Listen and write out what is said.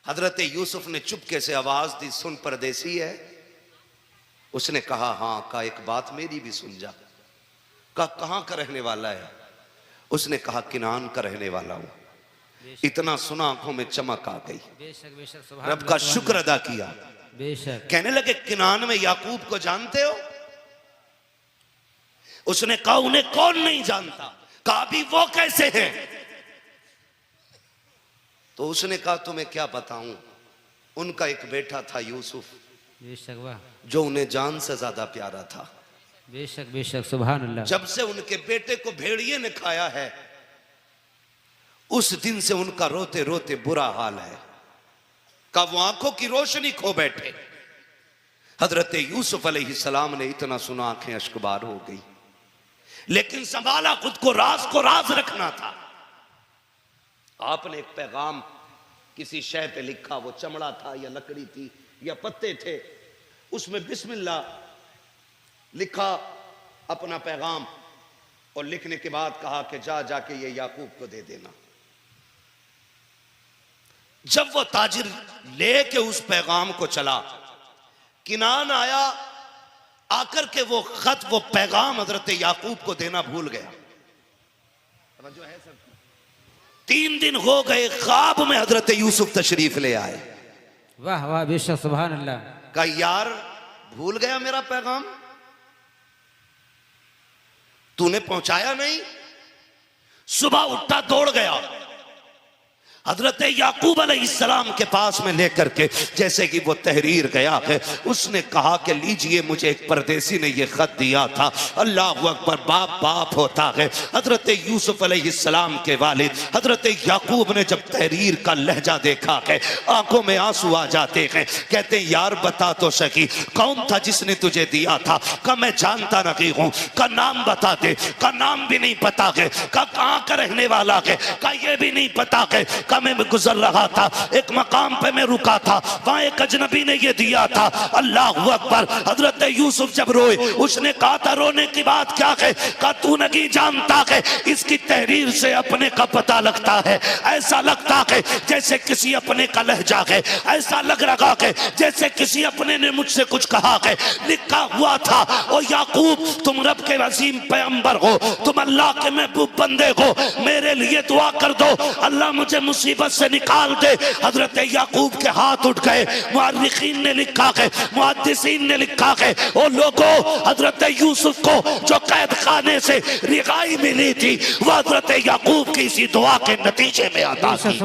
हजरत यूसुफ ने चुपके से आवाज दी, सुन परदेसी है। उसने कहा हाँ। कहा एक बात मेरी भी सुन जा। कहा कहाँ का रहने वाला है? उसने कहा किनान का रहने वाला हूं। इतना सुना आंखों में चमक आ गई, बेशक बेशक रब का शुक्र अदा किया। बेशक। कहने लगे किनान में याकूब को जानते हो? उसने कहा उन्हें कौन नहीं जानता। कहा भी वो कैसे हैं? तो उसने कहा तुम्हें क्या बताऊं, उनका एक बेटा था यूसुफ, बेशक वाह। जो उन्हें जान से ज्यादा प्यारा था। बेशक बेशक सुभान अल्लाह। जब से उनके बेटे को भेड़िए ने खाया है, उस दिन से उनका रोते रोते बुरा हाल है। का वो आंखों की रोशनी खो बैठे। हजरत यूसुफ अलैहिस्सलाम ने इतना सुना आंखें अश्कबार हो गई, लेकिन संभाला खुद को राज रखना था। आपने एक पैगाम किसी शय पे लिखा, वो चमड़ा था या लकड़ी थी या पत्ते थे, उसमें बिस्मिल्लाह लिखा अपना पैगाम, और लिखने के बाद कहा कि जाके ये याकूब को दे देना। जब वो ताजिर लेके उस पैगाम को चला, किनान आया, आकर के वो खत वो पैगाम हजरत याकूब को देना भूल गया। जो है सब 3 दिन हो गए, ख्वाब में हजरत यूसुफ तशरीफ ले आए। वाह वाह बेशक सुभान अल्लाह। कहा यार भूल गया मेरा पैगाम, तूने पहुंचाया नहीं। सुबह उठा दौड़ गया, हजरत याकूब अलैहिस्सलाम के पास में लेकर के जैसे कि वो तहरीर गया है, उसने कहा कि लीजिए मुझे एक परदेसी ने ये खत दिया था। अल्लाह अकबर, बाप बाप होता है। हजरत यूसुफ अलैहिस्सलाम के वालिद हजरत याकूब ने जब तहरीर का लहजा देखा है, आंखों में आंसू आ जाते हैं। कहते हैं यार बता तो सकी कौन था जिसने तुझे दिया था? का मैं जानता नहीं हूं। का नाम बता दे। का नाम भी नहीं पता है। का कहां का रहने वाला है? का ये भी नहीं पता है। मैं गुजर रहा था, एक मकाम पे मैं रुका था, वहां एक अजनबी ने ये दिया था। अल्लाह अकबर। हजरत यूसुफ जब रोए, उसने कहा था रोने की बात क्या है? कहा तू नहीं जानता है, इसकी तहरीर से अपने का पता लगता है। ऐसा लगता है जैसे किसी अपने का लहजा है, ऐसा लग रहा है जैसे किसी अपने ने मुझसे कुछ कहा है। लिखा हुआ था ओ याकूब तुम रब के अजीम पैगंबर हो, तुम अल्लाह के महबूब बंदे हो, मेरे लिए दुआ कर दो अल्लाह मुझे मुसीबत से निकाल दे। हजरत याकूब के हाथ उठ गए। मुअर्रिखीन ने लिखा है, मुहद्दिसीन ने लिखा है, ओ लोगों हजरत यूसुफ को जो कैद खाने से रिहाई मिली थी, वो हजरत याकूब की इसी दुआ के नतीजे में आता थी।